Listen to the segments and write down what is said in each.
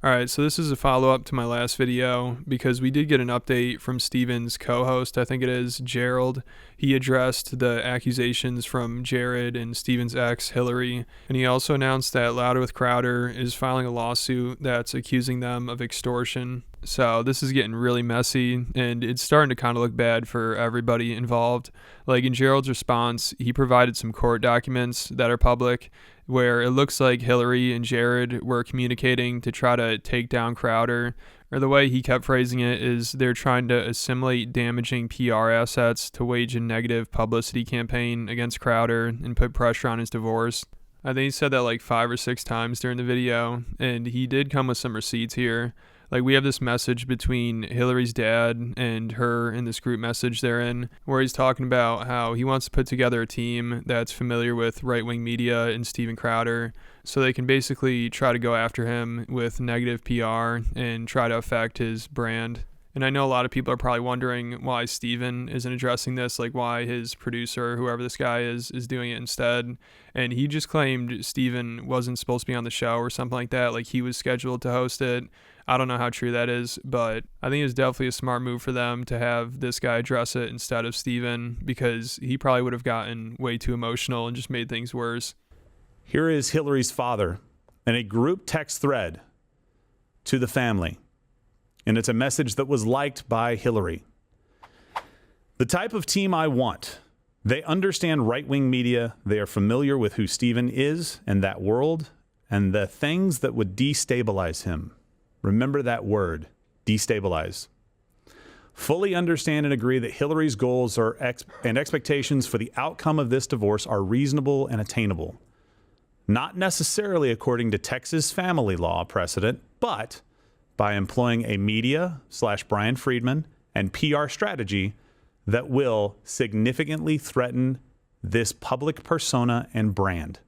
All right, so this is a follow-up to my last video because we did get an update from Steven's co-host, I think it is, Gerald. He addressed the accusations from Jared and Steven's ex, Hillary, and he also announced that Louder with Crowder is filing a lawsuit that's accusing them of extortion. So this is getting really messy, and it's starting to kind of look bad for everybody involved. Like in Gerald's response, he provided some court documents that are public, where it looks like Hillary and Jared were communicating to try to take down Crowder, or the way he kept phrasing it is they're trying to assimilate damaging PR assets to wage a negative publicity campaign against Crowder and put pressure on his divorce. I think he said that like 5 or 6 times during the video, and he did come with some receipts here. Like, we have this message between Hillary's dad and her in this group message they're in, where he's talking about how he wants to put together a team that's familiar with right-wing media and Steven Crowder, so they can basically try to go after him with negative PR and try to affect his brand. And I know a lot of people are probably wondering why Steven isn't addressing this, like why his producer, whoever this guy is doing it instead. And he just claimed Steven wasn't supposed to be on the show or something like that, like he was scheduled to host it. I don't know how true that is, but I think it's definitely a smart move for them to have this guy address it instead of Steven, because he probably would have gotten way too emotional and just made things worse. Here is Hillary's father in a group text thread to the family. And it's a message that was liked by Hillary. The type of team I want. They understand right-wing media. They are familiar with who Steven is and that world and the things that would destabilize him. Remember that word, destabilize. Fully understand and agree that Hillary's goals and expectations for the outcome of this divorce are reasonable and attainable. Not necessarily according to Texas family law precedent, but by employing a media/Brian Friedman and PR strategy that will significantly threaten this public persona and brand.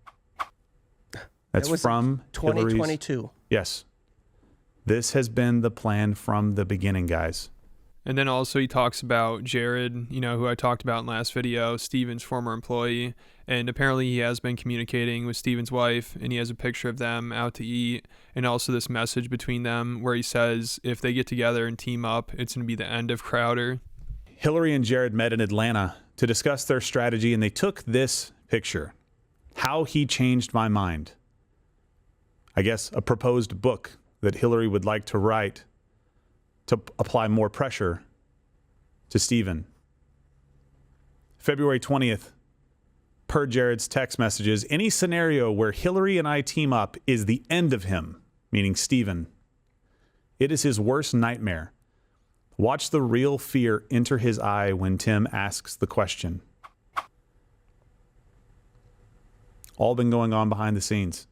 That's from 2022. Yes. This has been the plan from the beginning, guys. And then also he talks about Jared, who I talked about in last video, Steven's former employee. And apparently he has been communicating with Steven's wife, and he has a picture of them out to eat. And also this message between them where he says if they get together and team up, it's going to be the end of Crowder. Hillary and Jared met in Atlanta to discuss their strategy, and they took this picture. How He Changed My Mind. I guess a proposed book that Hillary would like to write to apply more pressure to Steven. February 20th, per Jared's text messages, any scenario where Hillary and I team up is the end of him, meaning Steven. It is his worst nightmare. Watch the real fear enter his eye when Tim asks the question. All been going on behind the scenes.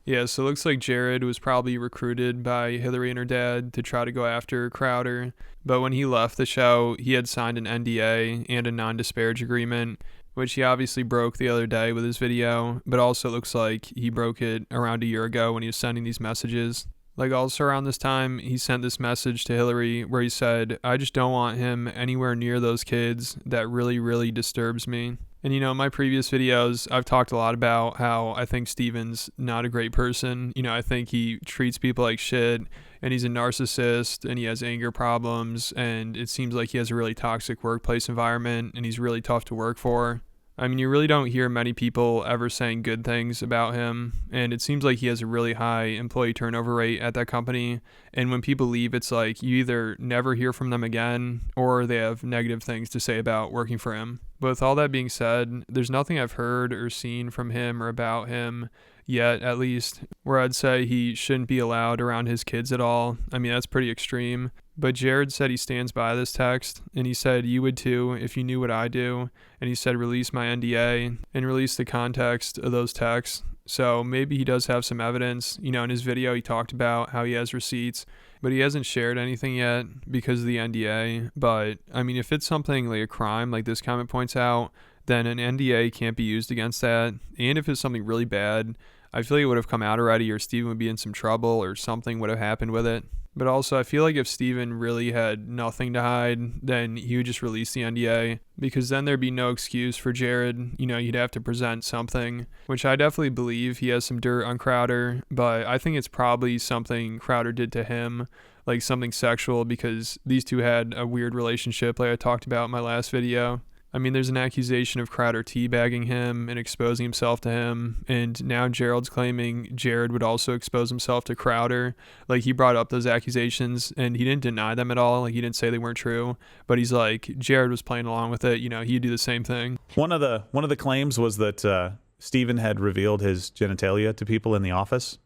Yeah, so it looks like Jared was probably recruited by Hillary and her dad to try to go after Crowder. But when he left the show, he had signed an NDA and a non-disparage agreement, which he obviously broke the other day with his video, but also looks like he broke it around a year ago when he was sending these messages. Like also around this time, he sent this message to Hillary where he said, I just don't want him anywhere near those kids. That really, really disturbs me. And in my previous videos, I've talked a lot about how I think Steven's not a great person. I think he treats people like shit, and he's a narcissist, and he has anger problems, and it seems like he has a really toxic workplace environment, and he's really tough to work for. I mean, you really don't hear many people ever saying good things about him, and it seems like he has a really high employee turnover rate at that company, and when people leave, it's like you either never hear from them again, or they have negative things to say about working for him. But with all that being said, there's nothing I've heard or seen from him or about him yet, at least, where I'd say he shouldn't be allowed around his kids at all. I mean, that's pretty extreme. But Jared said he stands by this text, and he said you would too if you knew what I do, and he said release my NDA and release the context of those texts. So maybe he does have some evidence. In his video he talked about how he has receipts, but he hasn't shared anything yet because of the NDA. But I mean, if it's something like a crime like this comment points out, then an NDA can't be used against that. And if it's something really bad, I feel like it would have come out already, or Steven would be in some trouble or something would have happened with it. But also, I feel like if Steven really had nothing to hide, then he would just release the NDA, because then there'd be no excuse for Jared. You'd have to present something, which I definitely believe he has some dirt on Crowder, but I think it's probably something Crowder did to him, like something sexual, because these two had a weird relationship like I talked about in my last video. I mean, there's an accusation of Crowder teabagging him and exposing himself to him, and now Gerald's claiming Jared would also expose himself to Crowder. Like, he brought up those accusations, and he didn't deny them at all. Like, he didn't say they weren't true, but he's like, Jared was playing along with it. He'd do the same thing. One of the claims was that Steven had revealed his genitalia to people in the office.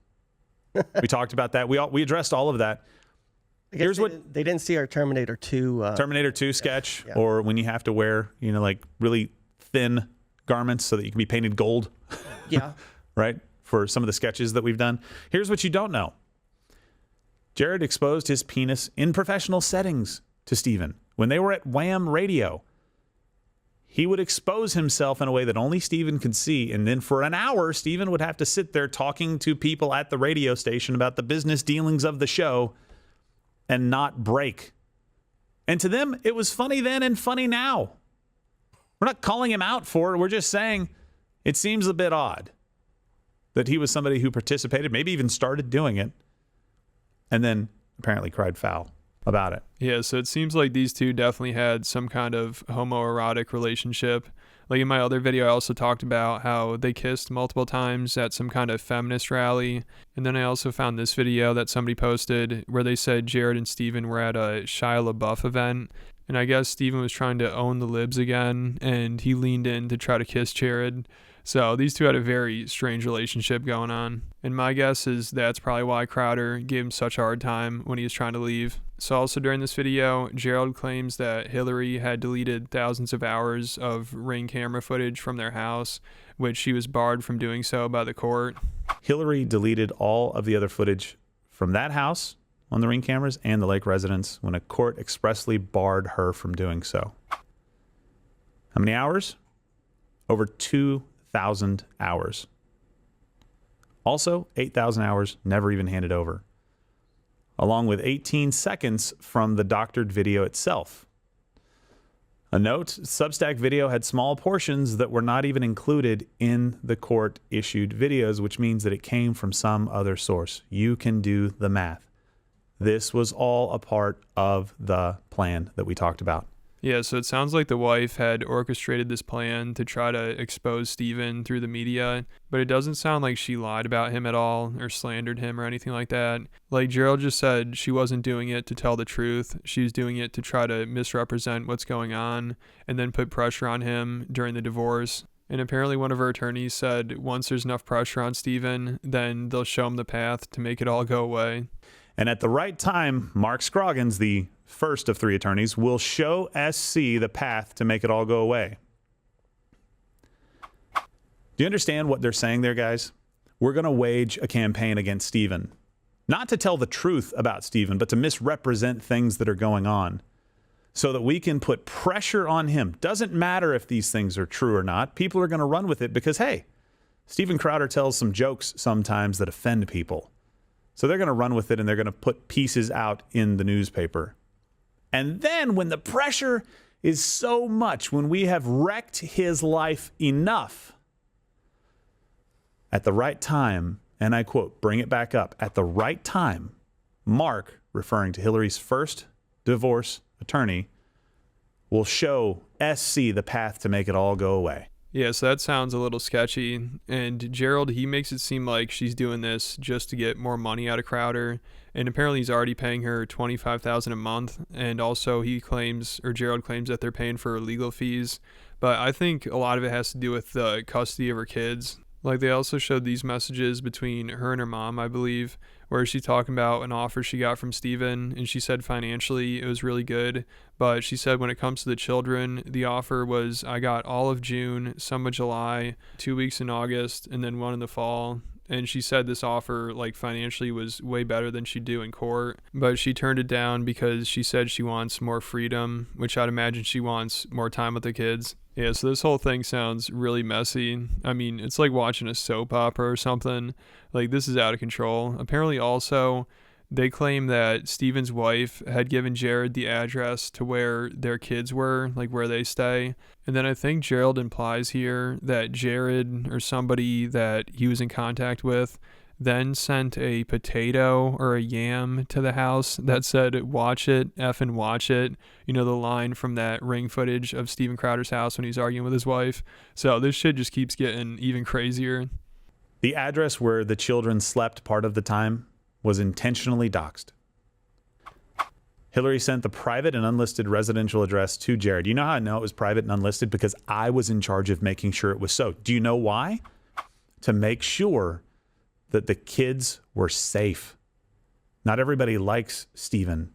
We talked about that. We addressed all of that. Here's what they didn't see our Terminator 2 Terminator 2 sketch, yeah. Or when you have to wear, like really thin garments so that you can be painted gold. Yeah. Right? For some of the sketches that we've done. Here's what you don't know. Jared exposed his penis in professional settings to Steven. When they were at Wham Radio, he would expose himself in a way that only Steven could see. And then for an hour, Steven would have to sit there talking to people at the radio station about the business dealings of the show and not break. And to them, it was funny then and funny now. We're not calling him out for it. We're just saying it seems a bit odd that he was somebody who participated, maybe even started doing it, and then apparently cried foul about it. Yeah, so it seems like these two definitely had some kind of homoerotic relationship. Like in my other video, I also talked about how they kissed multiple times at some kind of feminist rally. And then I also found this video that somebody posted where they said Jared and Steven were at a Shia LaBeouf event. And I guess Steven was trying to own the libs again, and he leaned in to try to kiss Jared. So these two had a very strange relationship going on. And my guess is that's probably why Crowder gave him such a hard time when he was trying to leave. So also during this video, Gerald claims that Hillary had deleted thousands of hours of Ring camera footage from their house, which she was barred from doing so by the court. Hillary deleted all of the other footage from that house on the Ring cameras and the Lake residence when a court expressly barred her from doing so. How many hours? Over 2,000 hours. Also, 8,000 hours never even handed over, along with 18 seconds from the doctored video itself. A note, Substack video had small portions that were not even included in the court-issued videos, which means that it came from some other source. You can do the math. This was all a part of the plan that we talked about. Yeah, so it sounds like the wife had orchestrated this plan to try to expose Steven through the media, but it doesn't sound like she lied about him at all or slandered him or anything like that. Like Gerald just said, she wasn't doing it to tell the truth. She was doing it to try to misrepresent what's going on and then put pressure on him during the divorce. And apparently one of her attorneys said once there's enough pressure on Steven, then they'll show him the path to make it all go away. And at the right time, Mark Scroggins, the first of three attorneys, will show SC the path to make it all go away. Do you understand what they're saying there, guys? We're going to wage a campaign against Steven. Not to tell the truth about Steven, but to misrepresent things that are going on so that we can put pressure on him. Doesn't matter if these things are true or not. People are going to run with it because, hey, Steven Crowder tells some jokes sometimes that offend people. So they're going to run with it and they're going to put pieces out in the newspaper. And then when the pressure is so much, when we have wrecked his life enough, at the right time, and I quote, bring it back up, at the right time, Mark, referring to Hillary's first divorce attorney, will show SC the path to make it all go away. Yeah, so that sounds a little sketchy. And Gerald, he makes it seem like she's doing this just to get more money out of Crowder. And apparently he's already paying her $25,000 a month. And also Gerald claims that they're paying for her legal fees. But I think a lot of it has to do with the custody of her kids. Like they also showed these messages between her and her mom, I believe, where she's talking about an offer she got from Steven, and she said financially it was really good, but she said when it comes to the children, the offer was I got all of June, some of July, 2 weeks in August, and then one in the fall. And she said this offer, like financially, was way better than she'd do in court, but she turned it down because she said she wants more freedom, which I'd imagine she wants more time with the kids. Yeah, so this whole thing sounds really messy. I mean, it's like watching a soap opera or something. Like, this is out of control. Apparently, also, They claim that Steven's wife had given Jared the address to where their kids were, like where they stay. And then I think Gerald implies here that Jared or somebody that he was in contact with then sent a potato or a yam to the house that said, "Watch it, effing watch it." You know, the line from that Ring footage of Steven Crowder's house when he's arguing with his wife. So this shit just keeps getting even crazier. The address where the children slept part of the time was intentionally doxed. Hillary sent the private and unlisted residential address to Jared. You know how I know it was private and unlisted? Because I was in charge of making sure it was so. Do you know why? To make sure that the kids were safe. Not everybody likes Steven.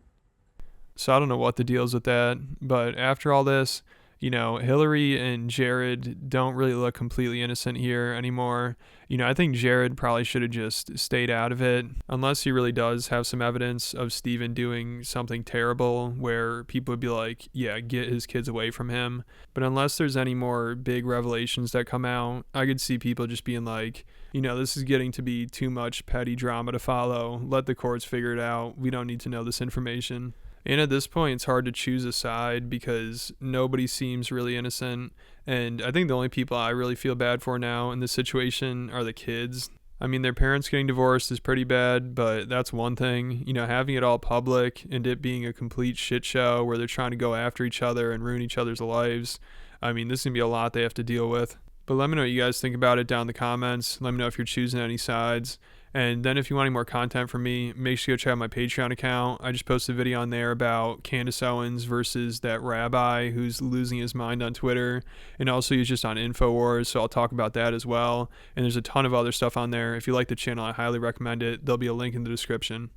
So I don't know what the deal is with that, but after all this, you know, Hillary and Jared don't really look completely innocent here anymore. You know, I think Jared probably should have just stayed out of it, unless he really does have some evidence of Steven doing something terrible where people would be like, yeah, get his kids away from him. But unless there's any more big revelations that come out, I could see people just being like, you know, this is getting to be too much petty drama to follow. Let the courts figure it out. We don't need to know this information. And at this point, it's hard to choose a side because nobody seems really innocent. And I think the only people I really feel bad for now in this situation are the kids. I mean, their parents getting divorced is pretty bad, but that's one thing. You know, having it all public and it being a complete shit show where they're trying to go after each other and ruin each other's lives. I mean, this is going to be a lot they have to deal with. But let me know what you guys think about it down in the comments. Let me know if you're choosing any sides. And then if you want any more content from me, make sure you go check out my Patreon account. I just posted a video on there about Candace Owens versus that rabbi who's losing his mind on Twitter. And also he's just on InfoWars, so I'll talk about that as well. And there's a ton of other stuff on there. If you like the channel, I highly recommend it. There'll be a link in the description.